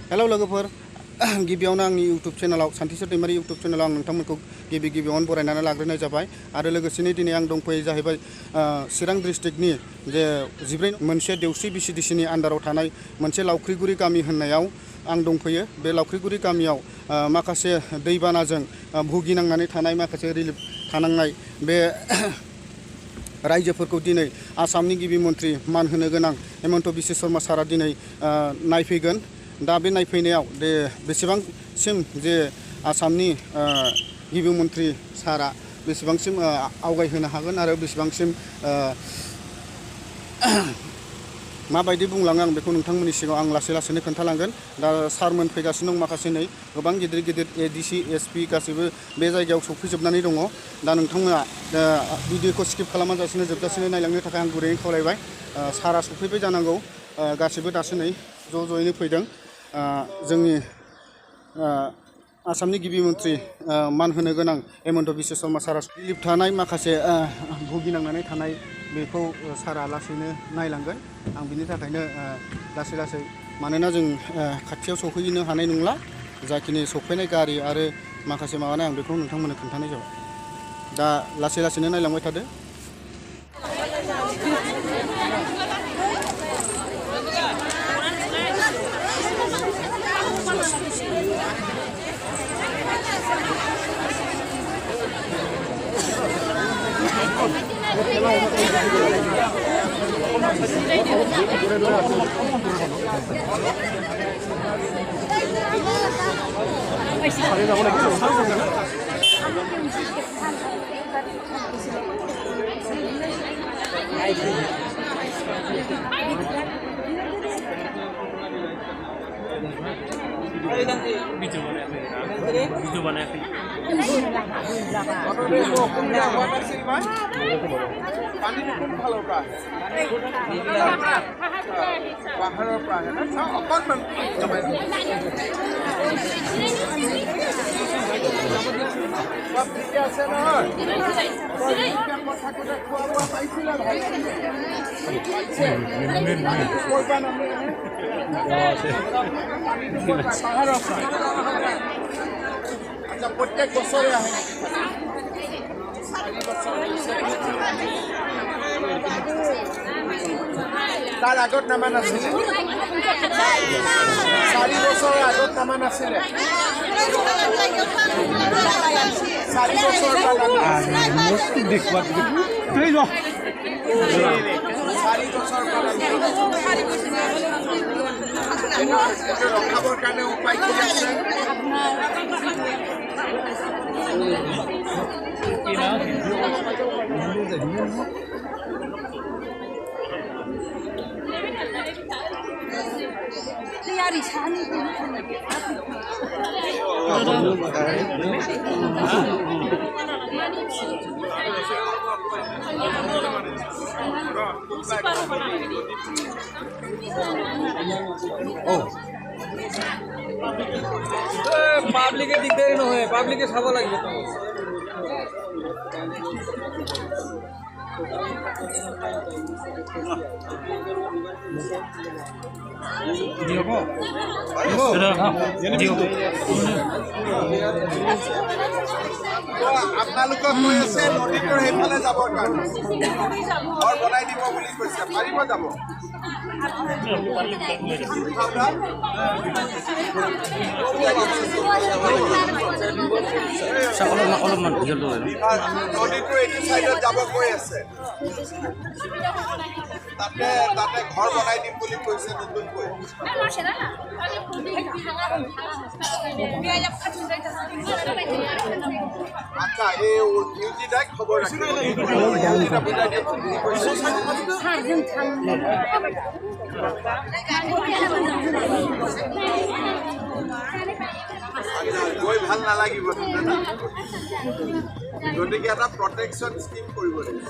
hello लोगोफोर गिबियावनो आंनि इउट्युब चेनेलाव सान्थिसर दैमारि इउट्युब चेनेलाव आं नोंथांमोनखौ गिबियावनो बरायनानै लाग्रोनाय जाबाय आरो लोगोसेनो दिनै आं दंफैयो जाहैबाय चिरां डिस्ट्रिक्टनि जे 14 मोनसे देवस्रि बिसिडिसिनि आन्डाराव थानाय मोनसे लावख्रिगुरि गामि होननायाव आं दंफैयो बे लावख्रिगुरि गामियाव माखासे दैबानाजों भुगिनांनानै थानाय माखासे रिलिफ थानांनाय बे रायजोफोरखौ दिनै आसामनि गिबि मन्थ्रि मान होनो गोनां हेमन्त बिश्व शर्मा सारा दिनै नायफैगोन दा बे नायफैनायाव दे बेसेबांसिम जे आसामनि गिबि मन्थ्रि सारा बेसेबांसिम आवगायहोनो हागोन आरो बेसेबांसिम माबायदि बुंलाङो आं बेखौ नोंथांमोननि सिगाङाव आं लासैनो खोन्थालांगोन दा सारमोन फैगासिनो दं माखासे नै गोबां गिदिर एडिसि एसपि गासैबो बे जायगायाव सफैजोबनानै दङ दा नोंथांमोना भिडिअखौ स्किप खालामाजासिनो जोबजासिनो नायलांनो थाखाय आं गुरैयै खावलायबाय सारा सफैबाय जानांगौ गासैबो दासो नै ज'यैनो फैदों जोंनि आसामनि गिबि मन्थ्रि मान होनो गोनां हेमन्त बिश्व शर्मा सारा रिलिफ थानाय माखासे भुगिनांनानै थानाय बेखौ सारा लासैनो नायलांगोन आं बिनि थाखायनो लासै मानोना जों खाथियाव सौफैनो हानाय नंला जाखिनि सौफैनाय गारि आरो माखासे माबानाय आं बेखौ नोंथांमोननो खोन्थानाय जाबाय दा लासैनो नायलांबाय थादो Video बनाया प्रत्येक बছৰে আহে তাৰ আগত নামা নাছিলে 4 বছৰৰ আগত নামা নাছিলে 4 বছৰ দেখুৱা প্লিজ ৰখাবৰ কাৰণে উপায় কি আছে পাবলিকে দিগদাৰি নহয় পাবলিকে চাব লাগিব আপোনালোকক কৈ আছে নদীটোৰ সেইফালে যাবৰ কাৰণে ঘৰ বনাই দিব বুলি কৈছে পাৰিব যাব নদীটোৰ এইটো চাইডত যাব কৈ আছে তাতে ঘৰ বনাই দিম বুলি কৈছে নতুনকৈ আচ্ছা এই নিউজিদাক খবৰ ৰাখিব গৈ ভাল নালাগিব গতিকে এটা প্ৰটেকশ্যন স্কিম কৰিব লাগিব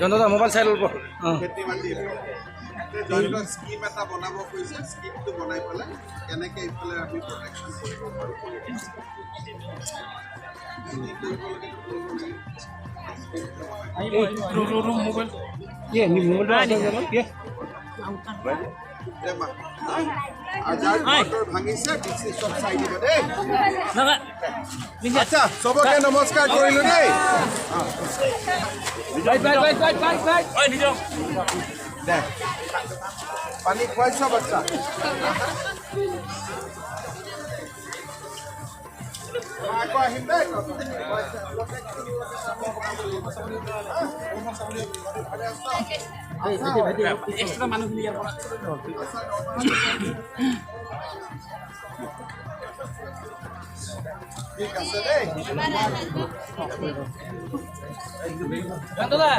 জনতা মোবাইল চাই ল'ব খেতি বাতি জৈন স্কিম এটা বনাব কৈছে স্কিমটো বনাই পেলাই কেনেকৈ এইফালে আমি প্ৰটেকশ্যন কৰিব পাৰোঁ মোবাইল কি নি মোবাইলটো আছে জানো কি আচ্ছা সবকে নমস্কাৰ কৰিলো দেই পানী খুৱাইছ বাচ্চা আকৌ আহিম দেই এক্সট্ৰা মানুহখিনি ইয়াৰ পৰা ঠিক আছে দেই দাদা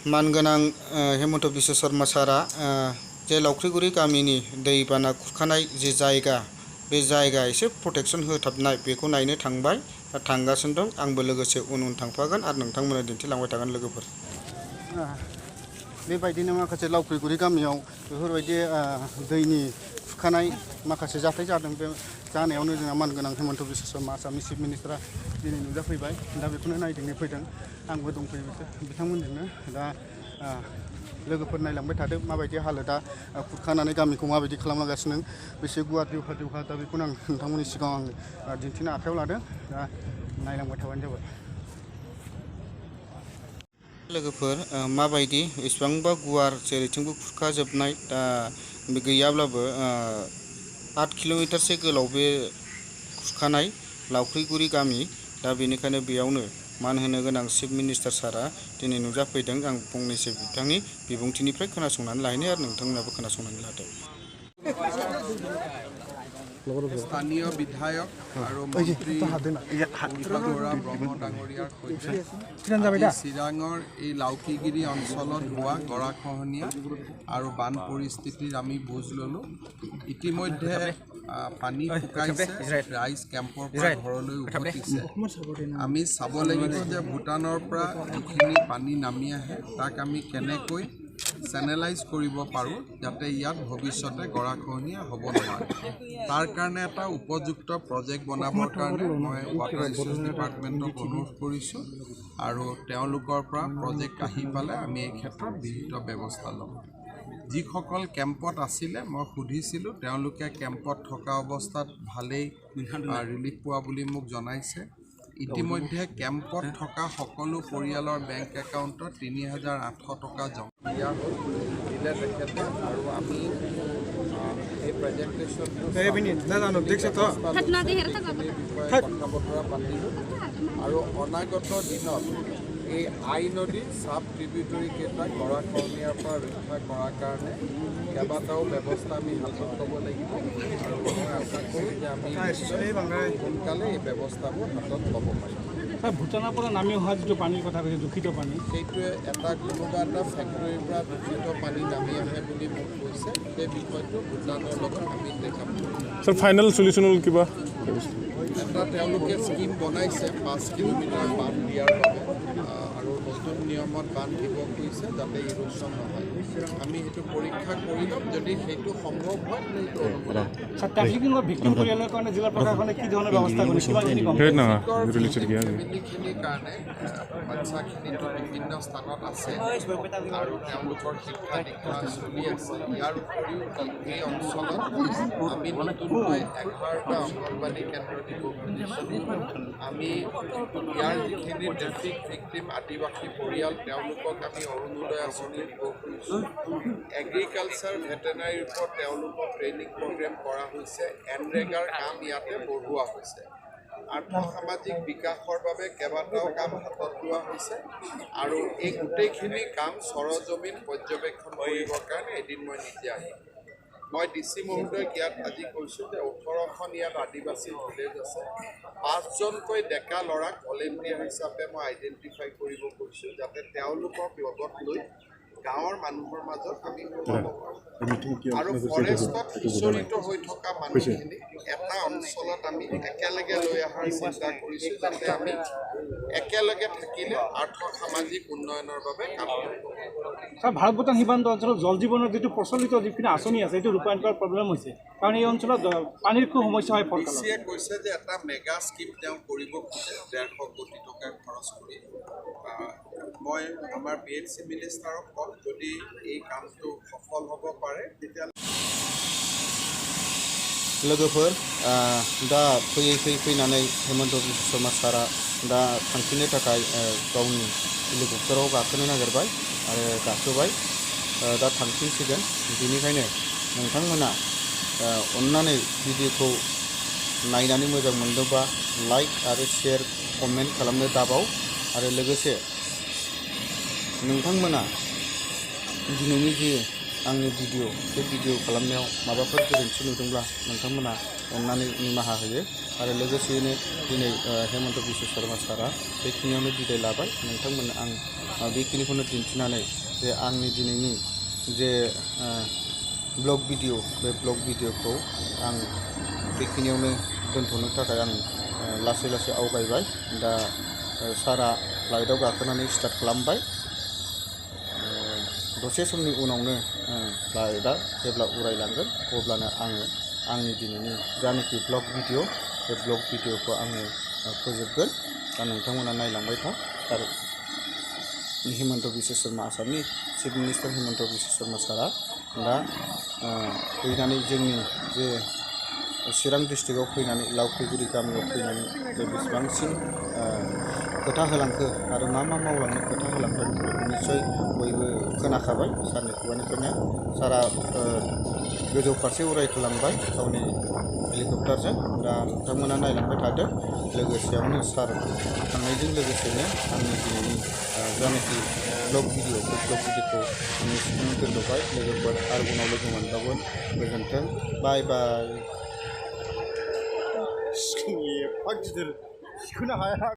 मानगोनां हेमन्त बिश्व शर्मा सारा जे लावख्रिगुरि गामिनि दैबाना खुरखानाय जे जायगा बे जायगा एसे प्रटेक्शन होथाबनाय बेखौ नायनो थांबाय थांगासिनो दं आंबो लोगोसे उन थांफागोन आरो नोंथांमोननो दिन्थिलांबाय थागोन लोगोफोर बेबायदिनो माखासे लावख्रिगुरि गामियाव बेफोरबायदि दैनि खुरखानाय माखासे जाथाय जादों बे जानायावनो जोंहा मानगोनां हेमन्त बिश्व शर्मा आसामनि चिफ मिनिस्टारा दिनै नुजाफैबाय दा बेखौनो नायदिंनो फैदों आंबो दंफैयो बिथांमोनजोंनो दा लोगोफोर नायलांबाय थादों माबायदि हालोदा खुरखानानै गामिखौ माबायदि खालामलांगासिनो बेसे गुवार दिवहा दा बेखौनो आं नोंथांमोननि सिगाङाव आं दिन्थिनो आखायाव लादों दा नायलांबाय थाबानो जाबाय लोगोफोर माबायदि बेसेबांबा गुवार जेरैथिंबो खुरखाजोबनाय दा गैयाब्लाबो 8 किल'मिटारसो गोलाव बे खुरखानाय लावख्रिगुरि गामि दा बेनिखायनो बेयावनो मान होनो गोनां चिफ मिनिस्टार सारा दिनै नुजाफैदों आं फंनैसो बिथांनि बिबुंथिनिफ्राय खोनासंनानै लाहैनो आरो नोंथांमोनाबो खोनासंनानै लादो স্থানীয় বিধায়ক আৰু মন্ত্ৰী ব্ৰহ্ম ডাঙৰীয়াৰ সৈতে চিৰাঙৰ এই লাওকিগিৰি অঞ্চলত হোৱা গৰাখহনীয়া আৰু বান পৰিস্থিতিৰ আমি বুজ ল'লোঁ ইতিমধ্যে পানী শুকাইছে ৰাইজ কেম্পৰ পৰা ঘৰলৈ উভতিছে আমি চাব লাগিব যে ভূটানৰ পৰা যিখিনি পানী নামি আহে তাক আমি কেনেকৈ চেনেলাইজ কৰিব পাৰোঁ যাতে ইয়াত ভৱিষ্যতে গৰাখহনীয়া হ'ব নোৱাৰে তাৰ কাৰণে এটা উপযুক্ত প্ৰজেক্ট বনাবৰ কাৰণে মই ৱাটাৰ ৰিচোৰ্চ ডিপাৰ্টমেণ্টক অনুৰোধ কৰিছোঁ আৰু তেওঁলোকৰ পৰা প্ৰজেক্ট আহি পালে আমি এই ক্ষেত্ৰত বিহিত ব্যৱস্থা ল'ম যিসকল কেম্পত আছিলে মই সুধিছিলোঁ তেওঁলোকে কেম্পত থকা অৱস্থাত ভালেই ৰিলিফ পোৱা বুলি মোক জনাইছে ইতিমধ্যে কেম্পত থকা সকলো পৰিয়ালৰ বেংক একাউণ্টত ৩,৮০০ টকা জমা দিয়া হ'ল দিলে তেখেতে আৰু আমি এই প্ৰেজেণ্টেশ্যনটো কথা বতৰা পাতিলোঁ আৰু অনাগত দিনত এই আই নদীৰ চাব ট্ৰিবিউটৰী কেইটাক গৰাখহনীয়াৰ পৰা ৰক্ষা কৰাৰ কাৰণে কেইবাটাও ব্যৱস্থা আমি হাতত ল'ব লাগিব আৰু মই আশা কৰোঁ যে আমি সোনকালে এই ব্যৱস্থাবোৰ হাতত ল'ব পাৰিম ভূটানৰ পৰা নামি অহা যিটো পানীৰ কথা কৈছে দূষিত পানী সেইটোৱে কোনোবা এটা ফেক্টৰীৰ পৰা দূষিত পানী নামি আহে বুলি মোক কৈছে সেই বিষয়টো ভূটানৰ লগত আমি দেখা স্যার ফাইনাল সলিউশন হ'ল কিবা এটা তেওঁলোকে স্কিম বনাইছে 5 কিলোমিটাৰ বান্ধ দিয়াৰ বাবে আৰু নতুন নিয়মত বান্ধ দিব খুজিছে যাতে ইৰোশ্যন নহয় আমি সেইটো পৰীক্ষা কৰি ল'ম যদি সেইটো সম্ভৱ হয় ট্ৰাফিকিঙৰ ভিক্টিম পৰিয়ালৰ কাৰণে জিলা প্ৰশাসনে কি ধৰণৰ ব্যৱস্থা কৰিছে ফেমিলিখিনিৰ কাৰণে বাচ্চাখিনিতো বিভিন্ন স্থানত আছে আৰু তেওঁলোকৰ শিক্ষা দীক্ষা চলি আছে ইয়াৰ উপৰিও এই অঞ্চলত আমি নতুনকৈ 11টা অংগনবাড়ী কেন্দ্ৰ দিব আমি ইয়াৰ যিখিনি ট্ৰেফিক ভিক্টিম আদিবাসী পৰিয়াল তেওঁলোকক আমি অৰুণোদয় আঁচনি দিব খুজিছোঁ এগ্ৰিকালচাৰ ভেটেনাৰীৰ ওপৰত তেওঁলোকক ট্ৰেইনিং প্ৰগ্ৰেম কৰা হৈছে এনৰেগাৰ কাম ইয়াতে বঢ়োৱা হৈছে আৰ্থ-সামাজিক বিকাশৰ বাবে কেইবাটাও কাম হাতত লোৱা হৈছে আৰু এই গোটেইখিনি কাম সৰজমিন পৰ্যবেক্ষণ কৰিবৰ কাৰণে এদিন মই নিজে আহিম মই DC মহোদয়ক ইয়াত আজি কৈছোঁ যে 18খন ইয়াত আদিবাসী ভিলেজ আছে 5জনকৈ ডেকা ল'ৰাক ভলেণ্টিয়াৰ হিচাপে মই আইডেণ্টিফাই কৰিব কৈছোঁ যাতে তেওঁলোকক লগত লৈ গাঁৱৰ মানুহৰ মাজত আমি আৰু ফৰেষ্টত সিঁচৰিত হৈ থকা মানুহখিনি এটা অঞ্চলত আমি একেলগে লৈ অহাৰ চিন্তা কৰিছোঁ যাতে আমি একেলগে থাকিলে আৰ্থ-সামাজিক উন্নয়নৰ বাবে কাম কৰিব স্যাৰ ভাৰত ভূটান সীমান্ত অঞ্চলত জল জীৱনৰ যিটো প্ৰচলিত যিখিনি আঁচনি আছে সেইটো ৰূপায়ণ কৰাৰ প্ৰব্লেম হৈছে কাৰণ এই অঞ্চলত পানীৰ খুব সমস্যা হয় DCয়ে কৈছে যে এটা মেগা স্কিম তেওঁ কৰিব খোজে 150 কোটি টকা খৰচ কৰি মই আমাৰ BHC মিনিষ্টাৰক কম যদি এই কামটো সফল হ'ব পাৰে তেতিয়াহ'লে लोगोफोर दा फैनानै हेमन्त बिश्व शर्मा सारा दा थांफिननो थाखाय गावनि हेलिकप्टाराव गाखोनो नागिरबाय आरो गाखोबाय दा थांफिनसिगोन बेनिखायनो नोंथांमोना अन्नानै भिडिअखौ नायनानै मोजां मोनदोंबा लाइक आरो शेयार कमेन्ट खालामनो दाबाव आरो लोगोसे नोंथांमोना दिनैनि जि आंनि भिडिअ बे भिडिअ खालामनायाव माबाफोर गोरोन्थि नुदोंब्ला नोंथांमोना अन्नानै निमाहा होयो आरो लोगोसेयैनो दिनै हेमन्त बिश्व शर्मा सारा बेखिनियावनो बिदाय लाबाय नोंथांमोननो आं बेखिनिखौनो दिन्थिनानै जे आंनि दिनैनि जे ब्लग भिडिअ बे ब्लग भिडिअखौ आं बेखिनियावनो दोनथ'नो थाखाय आं लासै लासै आवगायबाय दा सारा फ्लाइटआव गाखोनानै स्टार्ट खालामबाय दसे समनि उनावनो फ्लाइटआ जेब्ला उरायलांगोन अब्लानो आङो आंनि दिनैनि जानाखि ब्लग भिडिअ बे ब्लग भिडिअखौ आङो फोजोबगोन दा नोंथांमोना नायलांबाय था आरो हेमन्त बिश्व शर्मा आसामनि चिफ मिनिस्टार हेमन्त बिश्व शर्मा सारा दा फैनानै जोंनि जे चिरां डिस्ट्रिक्टआव फैनानै लावख्रिगुरि गामियाव फैनानै जे बेसेबांसिम खोथा होलांखो आरो मा मा मावलांनो खोथा होलांदों निस्सय बयबो खोनाखाबाय सारनि खुगानिफ्रायनो सारा गोजौ फारसे उरायखोलांबाय गावनि हेलिकप्टारजों दा नोंथांमोना नायलांबाय थादों लोगोसेयावनो सार थांनायजों लोगोसेनो आंनि दिनैनि जानाखि ब्लग भिडिअ बे ब्लग भिडिअखौ आंनि सिगाङाव दोनथ'बाय लोगोफोर आरो उनाव लोगो मोनबावगोन गोजोन्थों बाय बाय